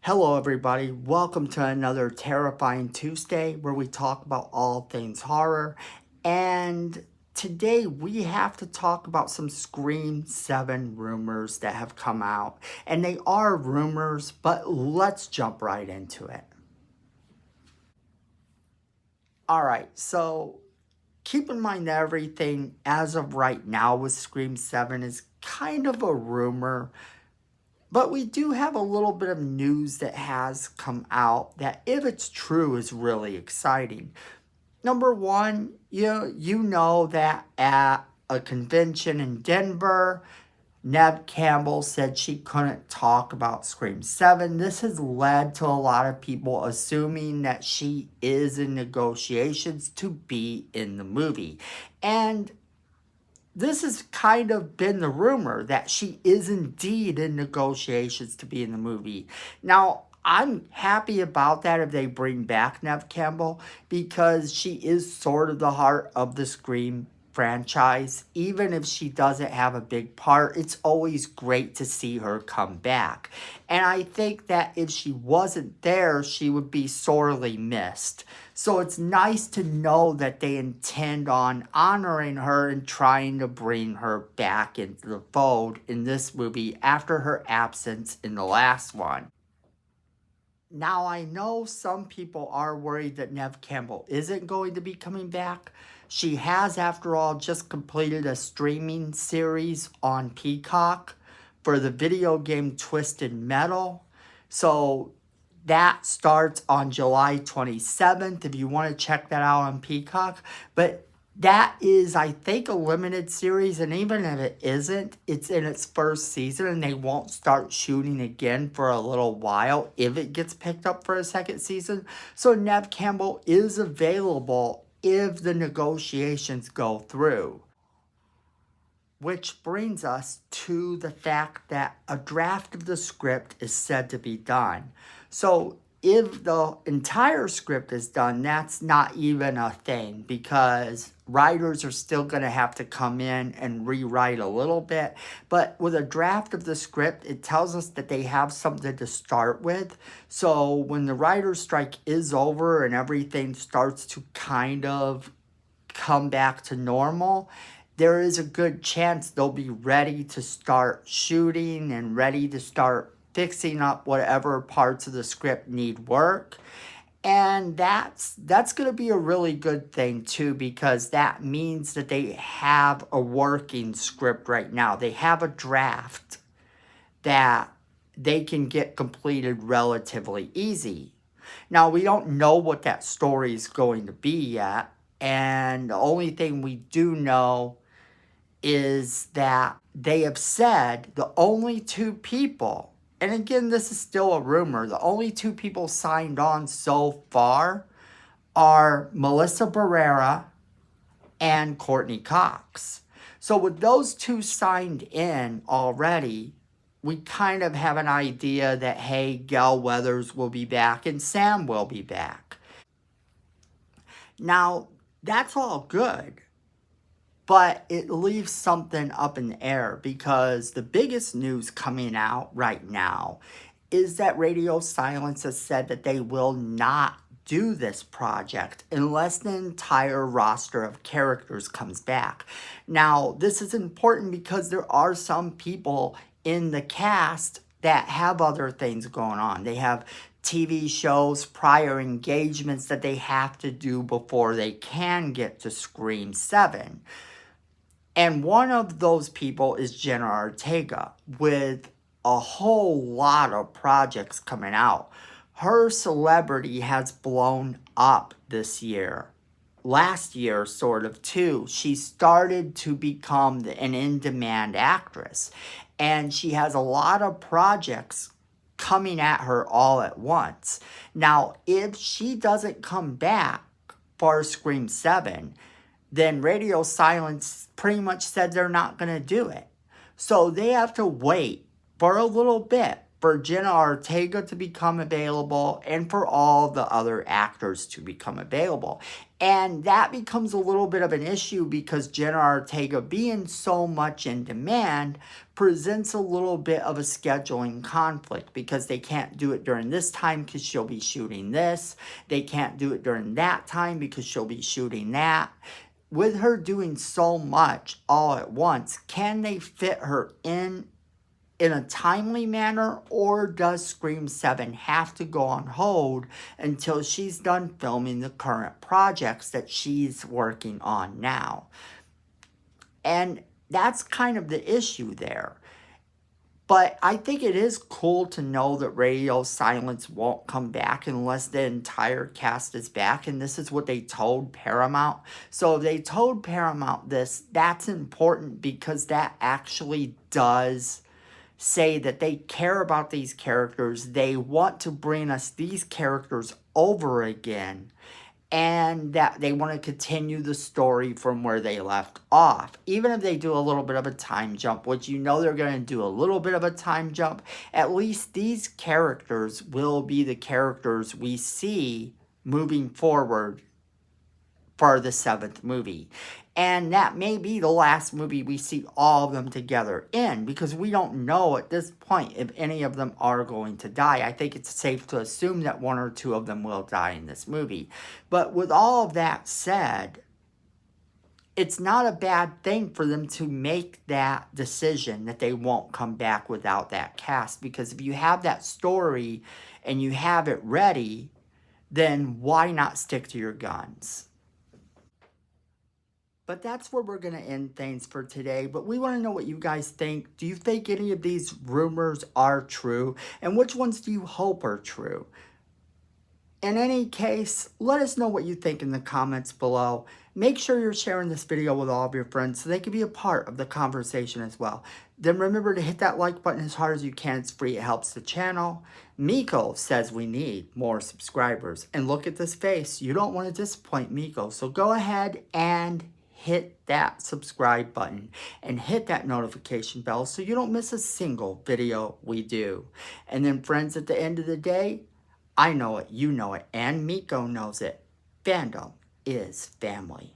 Hello, everybody. Welcome to another Terrifying Tuesday where we talk about all things horror. And today we have to talk about some Scream 7 rumors that have come out. And they are rumors, but let's jump right into it. All right, so keep in mind that everything as of right now with Scream 7 is kind of a rumor. But we do have a little bit of news that has come out that, if it's true, is really exciting. Number one, you know that at a convention in Denver, Neve Campbell said she couldn't talk about Scream 7. This has led to a lot of people assuming that she is in negotiations to be in the movie. And this has kind of been the rumor that she is indeed in negotiations to be in the movie. Now, I'm happy about that if they bring back Neve Campbell because she is sort of the heart of the Scream franchise. Even if she doesn't have a big part, it's always great to see her come back. And I think that if she wasn't there, she would be sorely missed. So it's nice to know that they intend on honoring her and trying to bring her back into the fold in this movie after her absence in the last one. Now, I know some people are worried that Neve Campbell isn't going to be coming back. She has, after all, just completed a streaming series on Peacock for the video game Twisted Metal. So that starts on July 27th if you want to check that out on Peacock. But that is, I think, a limited series, and even if it isn't, it's in its first season, and they won't start shooting again for a little while if it gets picked up for a second season. So Neve Campbell is available if the negotiations go through. Which brings us to the fact that a draft of the script is said to be done. So if the entire script is done, that's not even a thing because writers are still going to have to come in and rewrite a little bit. But with a draft of the script, it tells us that they have something to start with. So when the writer's strike is over and everything starts to kind of come back to normal, there is a good chance they'll be ready to start shooting and ready to start fixing up whatever parts of the script need work. And that's going to be a really good thing too, because that means that they have a working script right now. They have a draft that they can get completed relatively easy. Now, we don't know what that story is going to be yet, and the only thing we do know is that they have said the only two people, and again, this is still a rumor, the only two people signed on so far are Melissa Barrera and Courtney Cox. So with those two signed in already, we kind of have an idea that, hey, Gail Weathers will be back and Sam will be back. Now, that's all good. But it leaves something up in the air because the biggest news coming out right now is that Radio Silence has said that they will not do this project unless the entire roster of characters comes back. Now, this is important because there are some people in the cast that have other things going on. They have TV shows, prior engagements that they have to do before they can get to Scream 7. And one of those people is Jenna Ortega, with a whole lot of projects coming out. Her celebrity has blown up this year. Last year, sort of, too. She started to become an in-demand actress. And she has a lot of projects coming at her all at once. Now, if she doesn't come back for Scream 7, then Radio Silence pretty much said they're not going to do it. So they have to wait for a little bit for Jenna Ortega to become available and for all the other actors to become available. And that becomes a little bit of an issue because Jenna Ortega being so much in demand presents a little bit of a scheduling conflict because they can't do it during this time because she'll be shooting this. They can't do it during that time because she'll be shooting that. With her doing so much all at once, can they fit her in a timely manner, or does Scream 7 have to go on hold until she's done filming the current projects that she's working on now? And that's kind of the issue there. But I think it is cool to know that Radio Silence won't come back unless the entire cast is back. And this is what they told Paramount. So if they told Paramount this, that's important because that actually does say that they care about these characters. They want to bring us these characters over again. And that they want to continue the story from where they left off. Even if they do a little bit of a time jump, which you know they're going to do a little bit of a time jump, at least these characters will be the characters we see moving forward for the 7th movie. And that may be the last movie we see all of them together in, because we don't know at this point if any of them are going to die. I think it's safe to assume that 1 or 2 of them will die in this movie. But with all of that said, it's not a bad thing for them to make that decision that they won't come back without that cast. Because if you have that story and you have it ready, then why not stick to your guns? But that's where we're going to end things for today. But we want to know what you guys think. Do you think any of these rumors are true? And which ones do you hope are true? In any case, let us know what you think in the comments below. Make sure you're sharing this video with all of your friends so they can be a part of the conversation as well. Then remember to hit that like button as hard as you can. It's free. It helps the channel. Miko says we need more subscribers. And look at this face. You don't want to disappoint Miko. So go ahead and hit that subscribe button and hit that notification bell so you don't miss a single video we do. And then friends, at the end of the day, I know it, you know it, and Miko knows it. Fandom is family.